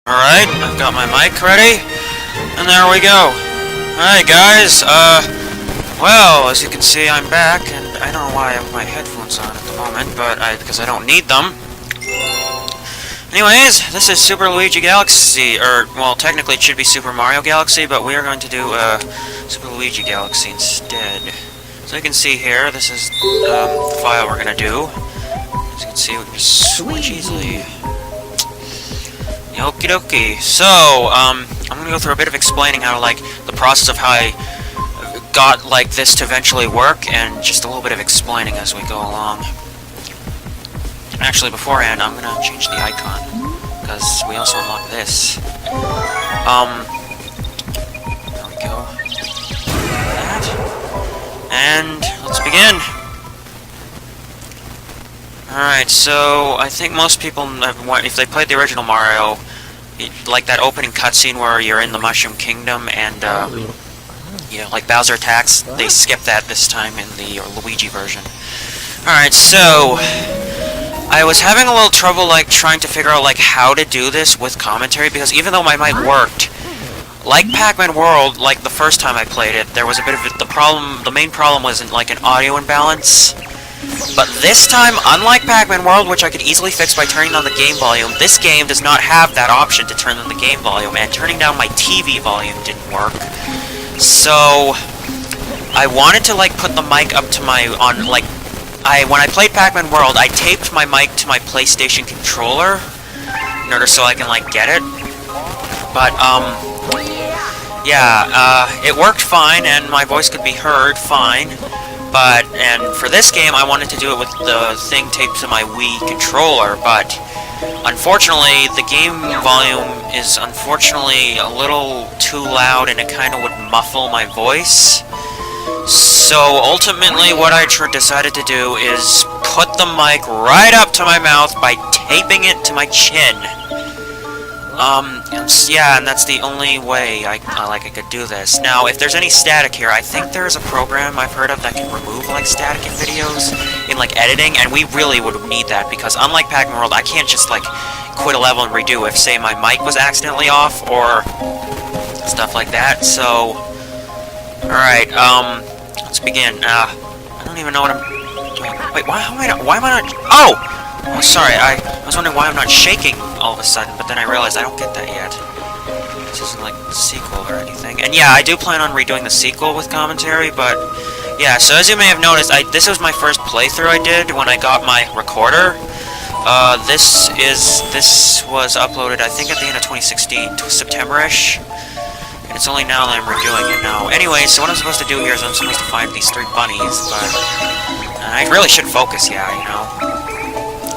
Alright, I've got my mic ready, and there we go. Alright guys, well, as you can see I'm back, and I don't know why I have my headphones on at the moment, but because I don't need them. Anyways, this is Super Luigi Galaxy, or, well, technically it should be Super Mario Galaxy, but we are going to do, Super Luigi Galaxy instead. So you can see here, this is, the file we're gonna do. As you can see, we can just switch easily. Okie dokie. So, I'm gonna go through a bit of explaining how, like, the process of how I got, like, this to eventually work, and just a little bit of explaining as we go along. Actually, beforehand, I'm gonna change the icon, because we also unlock this. There we go. That. And, let's begin! Alright, so I think most people have, if they played the original Mario, like that opening cutscene where you're in the Mushroom Kingdom and, you know, like Bowser attacks, they skipped that this time in the Luigi version. Alright, so I was having a little trouble, like, trying to figure out, like, how to do this with commentary, because even though my mic worked, like Pac-Man World, like the first time I played it, there was a bit of the main problem was, like, an audio imbalance. But this time, unlike Pac-Man World, which I could easily fix by turning on the game volume, this game does not have that option to turn on the game volume, and turning down my TV volume didn't work. So, I wanted to, like, put the mic up to my, when I played Pac-Man World, I taped my mic to my PlayStation controller, in order so I can, like, get it. But, yeah, it worked fine, and my voice could be heard fine. But, and for this game, I wanted to do it with the thing taped to my Wii controller, but unfortunately, the game volume is unfortunately a little too loud, and it kind of would muffle my voice. So, ultimately, what I decided to do is put the mic right up to my mouth by taping it to my chin. Yeah, and that's the only way I could do this. Now, if there's any static here, I think there's a program I've heard of that can remove, like, static in videos, in, like, editing, and we really would need that, because unlike Pac-Man World, I can't just, like, quit a level and redo if, say, my mic was accidentally off, or stuff like that, so... Alright, let's begin. I don't even know what I'm doing. Wait, why am I not... Oh! Oh, sorry, I was wondering why I'm not shaking all of a sudden, but then I realized I don't get that yet. This isn't like the sequel or anything. And yeah, I do plan on redoing the sequel with commentary, but yeah, so as you may have noticed, this was my first playthrough I did when I got my recorder. This was uploaded, I think, at the end of 2016, September-ish. And it's only now that I'm redoing it now. Anyway, so what I'm supposed to do here is I'm supposed to find these 3 bunnies, but I really should focus, yeah, you know.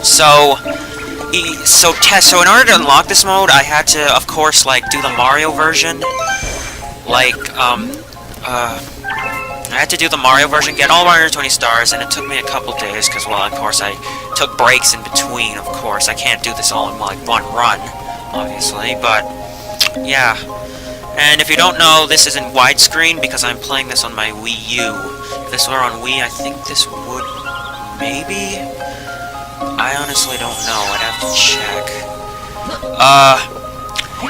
So in order to unlock this mode, I had to, of course, like, do the Mario version. Like, I had to do the Mario version, get all 120 stars, and it took me a couple days, because, well, of course, I took breaks in between, of course. I can't do this all in, like, one run, obviously, but, yeah. And if you don't know, this is in widescreen, because I'm playing this on my Wii U. If this were on Wii, I think this would, maybe... I honestly don't know, I'd have to check.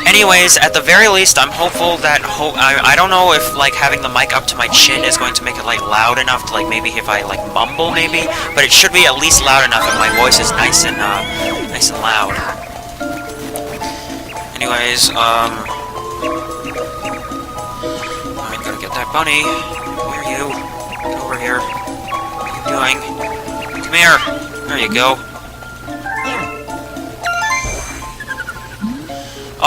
Anyways, at the very least, I'm hopeful that, I don't know if, like, having the mic up to my chin is going to make it, like, loud enough to, like, maybe if I, like, mumble, maybe, but it should be at least loud enough if my voice is nice and loud. Anyways, I'm gonna get that bunny. Where are you? Get over here. What are you doing? Come here! There you go.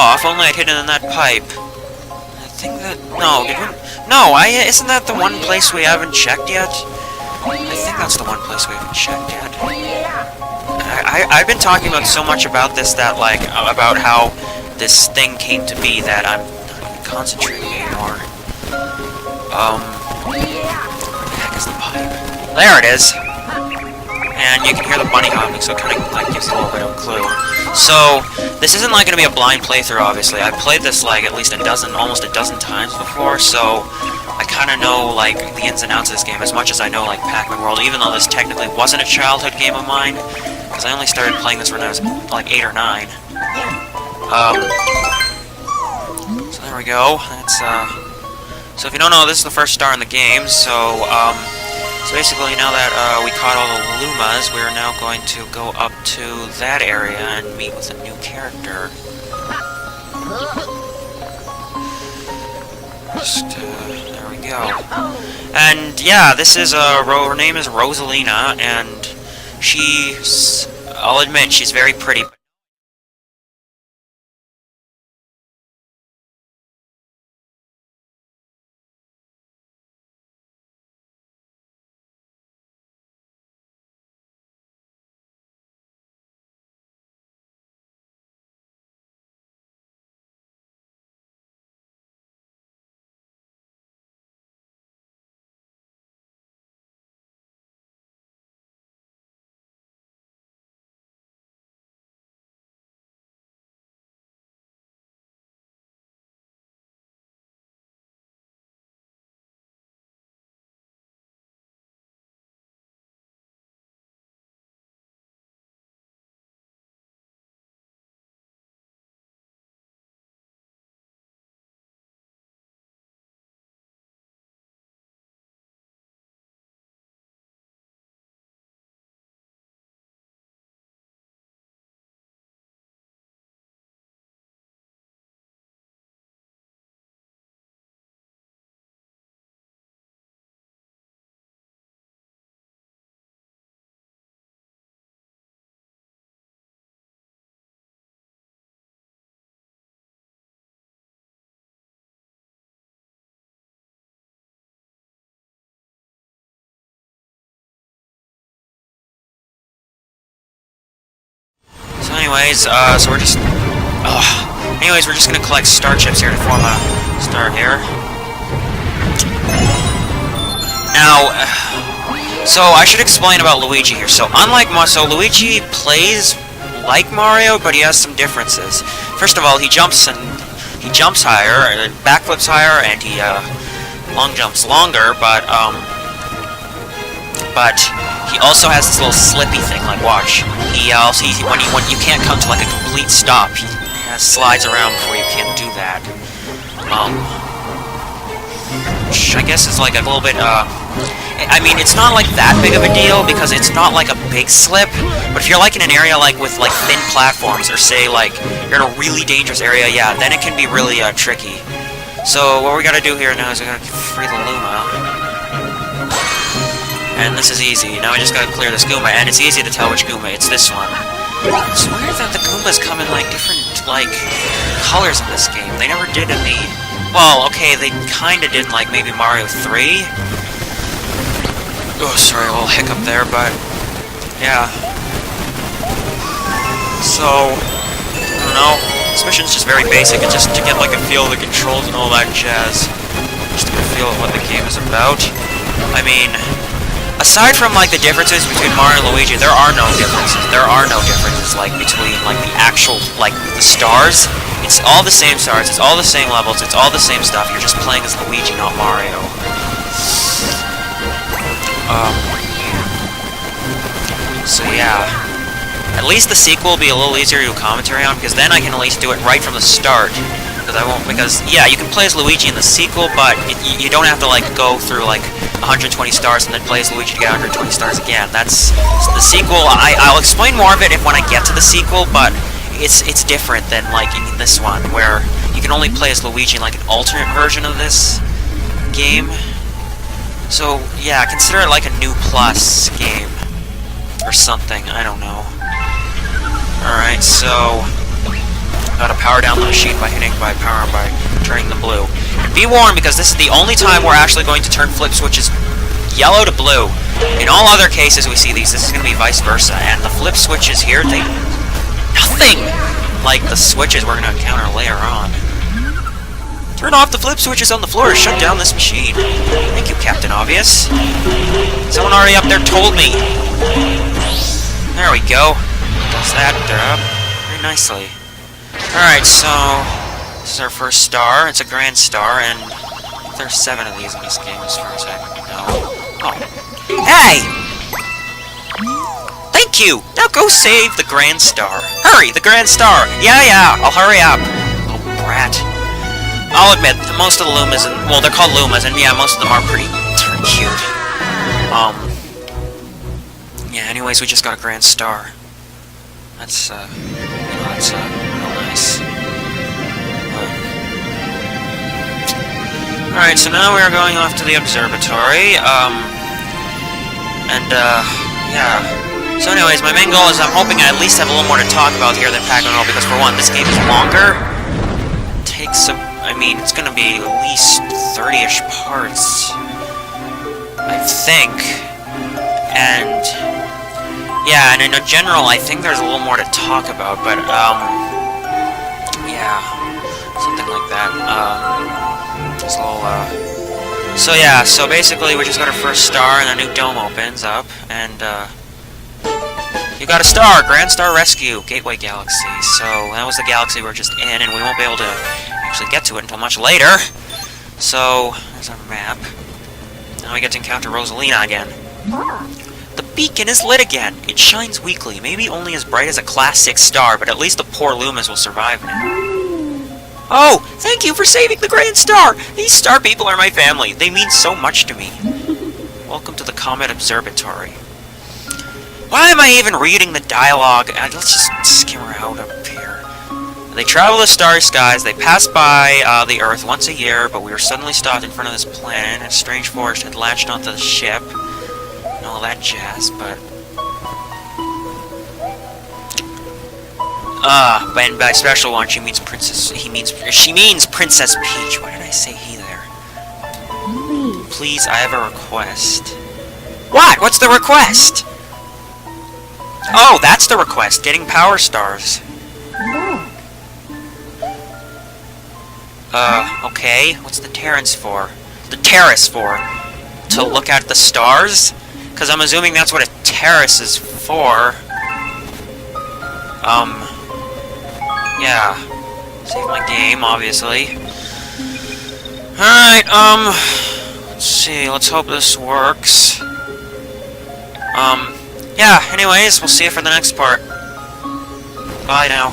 Oh, if only I'd hidden in that pipe. I think that... No, did we... No, isn't that the one place we haven't checked yet? I think that's the one place we haven't checked yet. I've been talking about so much about this that, like, about how this thing came to be that I'm not even concentrating anymore. Where the heck is the pipe? There it is! And you can hear the bunny hopping, so it kind of, like, gives you a little bit of a clue. So, this isn't, like, going to be a blind playthrough, obviously. I've played this, like, at least almost a dozen times before, so I kind of know, like, the ins and outs of this game as much as I know, like, Pac-Man World, even though this technically wasn't a childhood game of mine, because I only started playing this when I was, like, 8 or 9. So there we go. That's, so if you don't know, this is the first star in the game, so basically now that, we caught all the Lumas, we're now going to go up to that area and meet with a new character. Just, there we go. And, yeah, this is, her name is Rosalina, and she's, I'll admit, she's very pretty. So anyways, so we're just... anyways, we're just gonna collect star chips here to form a star here. Now, so I should explain about Luigi here. So unlike Mario, Luigi plays like Mario, but he has some differences. First of all, he jumps higher, and backflips higher, and he long jumps longer, but he also has this little slippy thing, like watch. When you can't come to like a complete stop, he slides around before you can do that. Which I guess is like a little bit, I mean, it's not like that big of a deal because it's not like a big slip, but if you're like in an area like with like thin platforms, or say like you're in a really dangerous area, yeah, then it can be really tricky. So what we gotta do here now is we gotta free the Luma. And this is easy. Now I just gotta clear this Goomba, and it's easy to tell which Goomba. It's this one. It's weird that the Goombas come in like different like colors in this game. They never did in the... Well, okay, they kinda did in like maybe Mario 3. Oh, sorry, a little hiccup there, but yeah. So I don't know. This mission's just very basic, and just to get like a feel of the controls and all that jazz. Just to get a feel of what the game is about. I mean, aside from like the differences between Mario and Luigi, there are no differences. There are no differences like between like the actual like the stars. It's all the same stars. It's all the same levels. It's all the same stuff. You're just playing as Luigi, not Mario. So yeah. At least the sequel will be a little easier to do commentary on, because then I can at least do it right from the start. Because yeah, you can play as Luigi in the sequel, but you don't have to like go through like 120 stars and then play as Luigi to get 120 stars again. That's the sequel. I'll explain more of it when I get to the sequel, but it's different than like in this one, where you can only play as Luigi in like an alternate version of this game. So yeah, consider it like a new plus game or something. I don't know. Alright, so gotta power down the machine by turning them blue. And be warned, because this is the only time we're actually going to turn flip switches yellow to blue. In all other cases we see these, this is gonna be vice versa. And the flip switches here, they nothing like the switches we're gonna encounter later on. Turn off the flip switches on the floor to shut down this machine. Thank you, Captain Obvious. Someone already up there told me. There we go. Does that very nicely. Alright, so this is our first star. It's a grand star, and there's 7 of these in this game as far as I know. Oh. Hey! Thank you! Now go save the Grand Star. Hurry, the Grand Star! Yeah, I'll hurry up. Oh, brat. I'll admit, most of the Lumas, well, they're called Lumas, and yeah, most of them are pretty cute. Yeah, anyways, we just got a Grand Star. That's, that's, real nice. Alright, so now we're going off to the observatory, yeah. So anyways, my main goal is I'm hoping I at least have a little more to talk about here than Pac-Man, because for one, this game is longer. It takes I mean, it's gonna be at least 30-ish parts, I think. And yeah, and in general, I think there's a little more to talk about, but yeah, something like that. Just a little, so yeah, so basically we just got our first star, and a new dome opens up, and you got a star, Grand Star Rescue, Gateway Galaxy. So that was the galaxy we were just in, and we won't be able to actually get to it until much later. So there's our map. Now we get to encounter Rosalina again. The beacon is lit again. It shines weakly, maybe only as bright as a Class 6 star, but at least the poor Lumas will survive now. Oh, thank you for saving the Grand Star! These star people are my family. They mean so much to me. Welcome to the Comet Observatory. Why am I even reading the dialogue? Let's just skim her out up here. They travel the starry skies. They pass by the Earth once a year, but we were suddenly stopped in front of this planet. A strange force had latched onto the ship. And all that jazz, but... and by special one, she means Princess... She means Princess Peach. Why did I say he there? Please, I have a request. What? What's the request? Oh, that's the request. Getting power stars. Okay. What's the terrace for? The terrace for? To look at the stars? Because I'm assuming that's what a terrace is for. Yeah. Save my game, obviously. Alright, let's see. Let's hope this works. Yeah, anyways, we'll see you for the next part. Bye now.